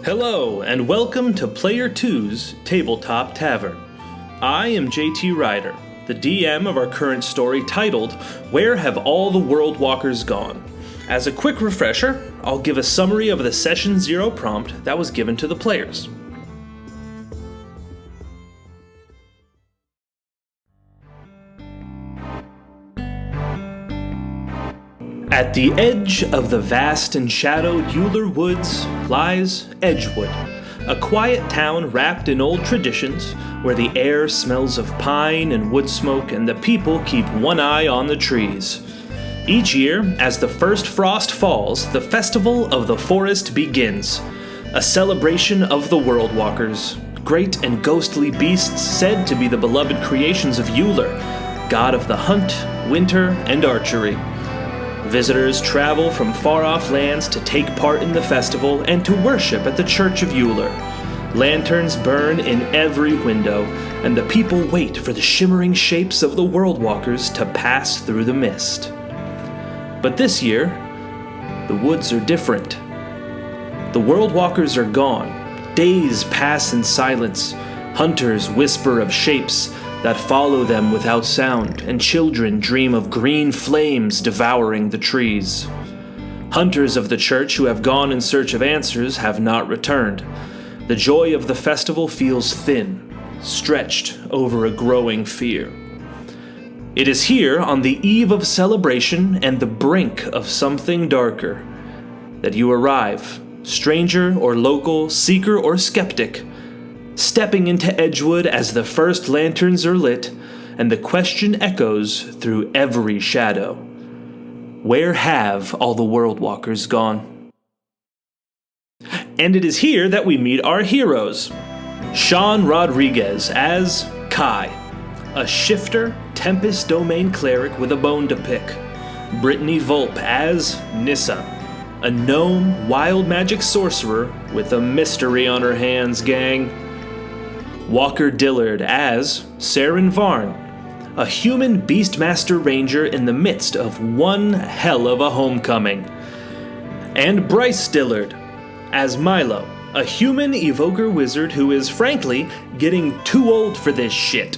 Hello, and welcome to Player 2's Tabletop Tavern. I am JT Ryder, the DM of our current story titled, Where Have All the World Walkers Gone? As a quick refresher, I'll give a summary of the Session 0 prompt that was given to the players. At the edge of the vast and shadowed Euler Woods lies Edgewood, a quiet town wrapped in old traditions where the air smells of pine and wood smoke and the people keep one eye on the trees. Each year, as the first frost falls, the Festival of the Forest begins, a celebration of the World Walkers, great and ghostly beasts said to be the beloved creations of Euler, god of the hunt, winter, and archery. Visitors travel from far-off lands to take part in the festival and to worship at the Church of Euler. Lanterns burn in every window, and the people wait for the shimmering shapes of the World Walkers to pass through the mist. But this year, the woods are different. The World Walkers are gone. Days pass in silence. Hunters whisper of shapes that follow them without sound, and children dream of green flames devouring the trees. Hunters of the church who have gone in search of answers have not returned. The joy of the festival feels thin, stretched over a growing fear. It is here, on the eve of celebration and the brink of something darker, that you arrive, stranger or local, seeker or skeptic, stepping into Edgewood as the first lanterns are lit, and the question echoes through every shadow. Where have all the World Walkers gone? And it is here that we meet our heroes. Sean Rodriguez as Kai, a shifter, Tempest Domain cleric with a bone to pick. Brittany Volpe as Nissa, a gnome, wild magic sorcerer with a mystery on her hands, gang. Walker Dillard as Saren Varn, a human beastmaster ranger in the midst of one hell of a homecoming. And Bryce Dillard as Milo, a human evoker wizard who is, frankly, getting too old for this shit.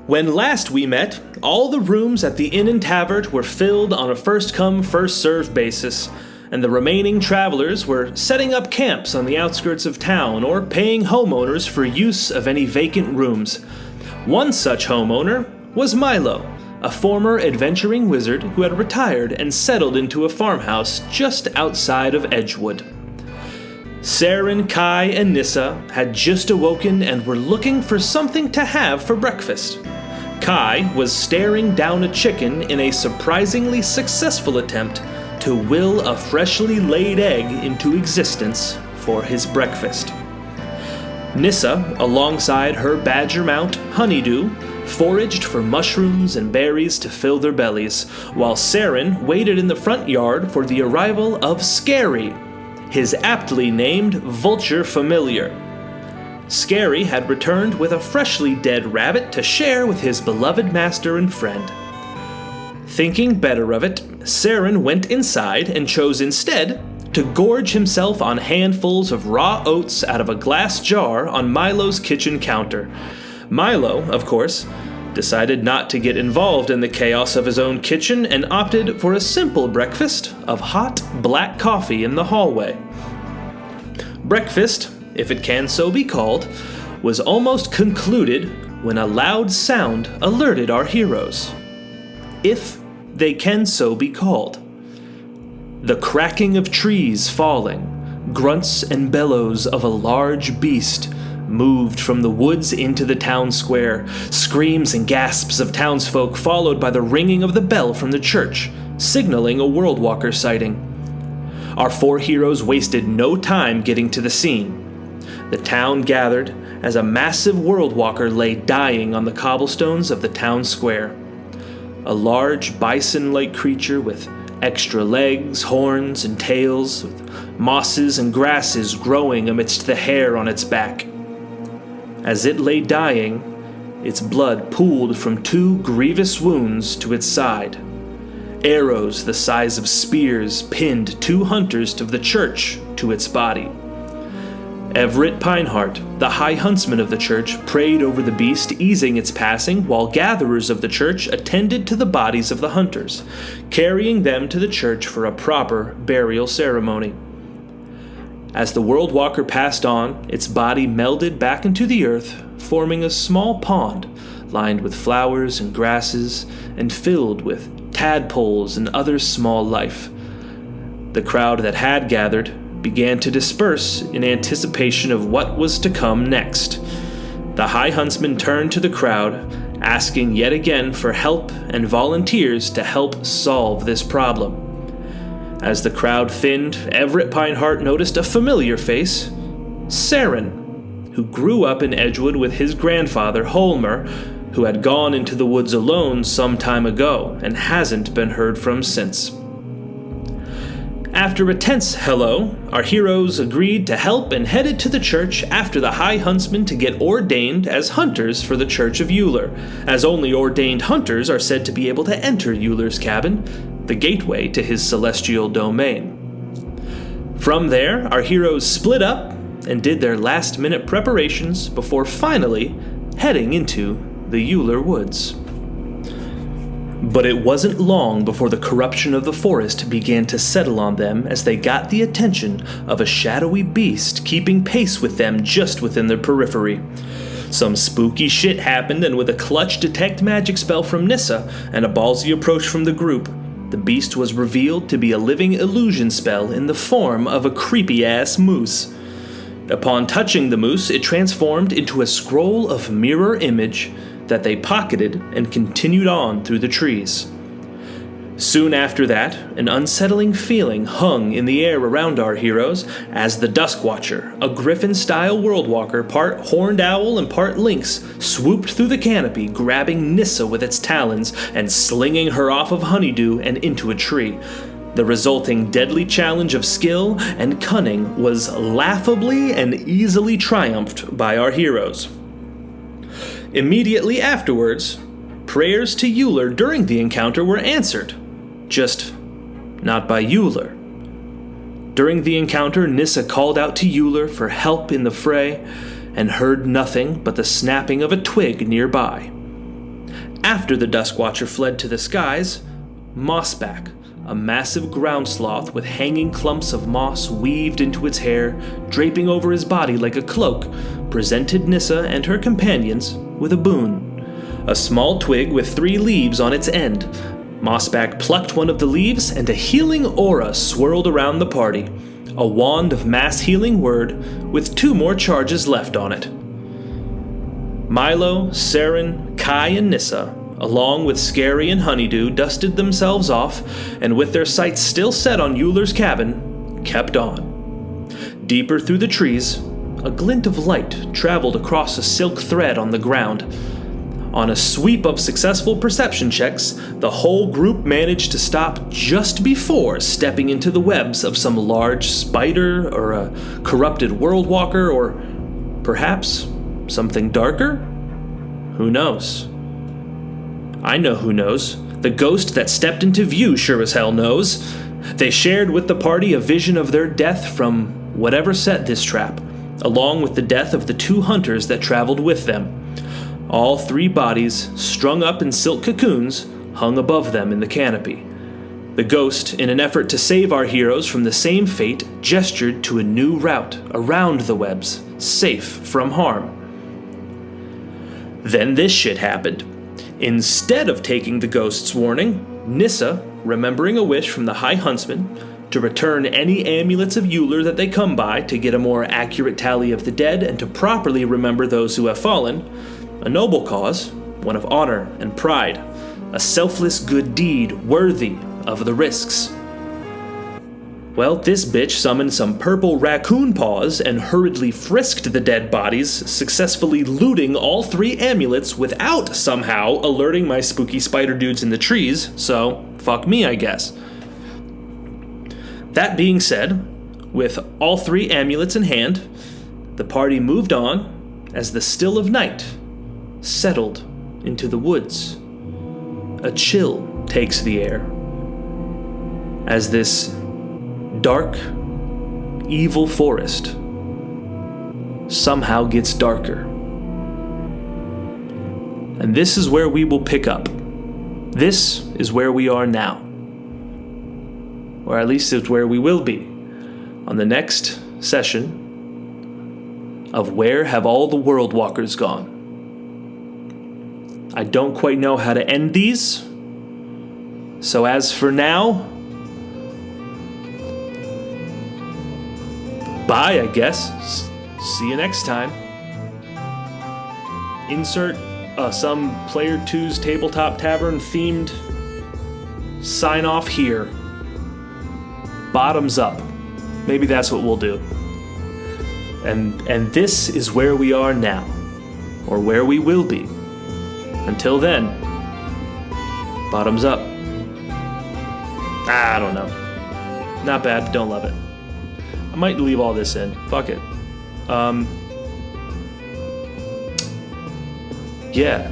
When last we met, all the rooms at the Inn and Tavern were filled on a first-come, first-served basis, and the remaining travelers were setting up camps on the outskirts of town or paying homeowners for use of any vacant rooms. One such homeowner was Milo, a former adventuring wizard who had retired and settled into a farmhouse just outside of Edgewood. Saren, Kai, and Nissa had just awoken and were looking for something to have for breakfast. Kai was staring down a chicken in a surprisingly successful attempt to will a freshly laid egg into existence for his breakfast. Nissa, alongside her badger mount, Honeydew, foraged for mushrooms and berries to fill their bellies, while Saren waited in the front yard for the arrival of Scary, his aptly named vulture familiar. Scary had returned with a freshly dead rabbit to share with his beloved master and friend. Thinking better of it, Saren went inside and chose instead to gorge himself on handfuls of raw oats out of a glass jar on Milo's kitchen counter. Milo, of course, decided not to get involved in the chaos of his own kitchen and opted for a simple breakfast of hot black coffee in the hallway. Breakfast, if it can so be called, was almost concluded when a loud sound alerted our heroes. If they can so be called. The cracking of trees falling, grunts and bellows of a large beast moved from the woods into the town square, screams and gasps of townsfolk followed by the ringing of the bell from the church, signaling a World Walker sighting. Our four heroes wasted no time getting to the scene. The town gathered as a massive World Walker lay dying on the cobblestones of the town square. A large bison-like creature with extra legs, horns, and tails, with mosses and grasses growing amidst the hair on its back. As it lay dying, its blood pooled from two grievous wounds to its side, Arrows the size of spears pinned 2 hunters of the church to its body. Everett Pinehart, the high huntsman of the church, prayed over the beast, easing its passing, while gatherers of the church attended to the bodies of the hunters, carrying them to the church for a proper burial ceremony. As the World Walker passed on, its body melded back into the earth, forming a small pond lined with flowers and grasses and filled with tadpoles and other small life. The crowd that had gathered began to disperse in anticipation of what was to come next. The High Huntsman turned to the crowd, asking yet again for help and volunteers to help solve this problem. As the crowd thinned, Everett Pinehart noticed a familiar face, Saren, who grew up in Edgewood with his grandfather, Holmer, who had gone into the woods alone some time ago and hasn't been heard from since. After a tense hello, our heroes agreed to help and headed to the church after the High Huntsman to get ordained as hunters for the Church of Euler, as only ordained hunters are said to be able to enter Euler's cabin, the gateway to his celestial domain. From there, our heroes split up and did their last-minute preparations before finally heading into the Euler woods. But it wasn't long before the corruption of the forest began to settle on them as they got the attention of a shadowy beast keeping pace with them just within their periphery. Some spooky shit happened, and with a clutch detect magic spell from Nissa and a ballsy approach from the group, the beast was revealed to be a living illusion spell in the form of a creepy-ass moose. Upon touching the moose, it transformed into a scroll of mirror image that they pocketed and continued on through the trees. Soon after that, an unsettling feeling hung in the air around our heroes as the Dusk Watcher, a griffin-style world walker, part horned owl and part lynx, swooped through the canopy, grabbing Nissa with its talons and slinging her off of Honeydew and into a tree. The resulting deadly challenge of skill and cunning was laughably and easily triumphed by our heroes. Immediately afterwards, prayers to Euler during the encounter were answered, just not by Euler. During the encounter, Nissa called out to Euler for help in the fray and heard nothing but the snapping of a twig nearby. After the Dusk Watcher fled to the skies, Mossback, a massive ground sloth with hanging clumps of moss weaved into its hair, draping over his body like a cloak, presented Nissa and her companions with a boon. A small twig with 3 leaves on its end. Mossback plucked one of the leaves, and a healing aura swirled around the party. A wand of mass healing word with 2 more charges left on it. Milo, Saren, Kai, and Nissa, along with Scary and Honeydew, dusted themselves off, and with their sights still set on Euler's cabin, kept on. Deeper through the trees, a glint of light traveled across a silk thread on the ground. On a sweep of successful perception checks, the whole group managed to stop just before stepping into the webs of some large spider or a corrupted world walker, or perhaps something darker? Who knows? I know who knows. The ghost that stepped into view sure as hell knows. They shared with the party a vision of their death from whatever set this trap, along with the death of the 2 hunters that traveled with them. All 3 bodies, strung up in silk cocoons, hung above them in the canopy. The ghost, in an effort to save our heroes from the same fate, gestured to a new route around the webs, safe from harm. Then this shit happened. Instead of taking the ghost's warning, Nissa, remembering a wish from the High Huntsman to return any amulets of Euler that they come by to get a more accurate tally of the dead and to properly remember those who have fallen, a noble cause, one of honor and pride, a selfless good deed worthy of the risks. Well, this bitch summoned some purple raccoon paws and hurriedly frisked the dead bodies, successfully looting all 3 amulets without somehow alerting my spooky spider dudes in the trees, so fuck me, I guess. That being said, with all 3 amulets in hand, the party moved on as the still of night settled into the woods. A chill takes the air, as this dark, evil forest somehow gets darker. And this is where we will pick up. This is where we are now. Or at least it's where we will be on the next session of Where Have All the World Walkers Gone? I don't quite know how to end these. So as for now, bye, I guess. See you next time. Insert some Player 2's Tabletop Tavern themed sign off here. Bottoms up. Maybe that's what we'll do. And this is where we are now. Or where we will be. Until then, bottoms up. I don't know. Not bad, don't love it. I might leave all this in. Fuck it. Yeah.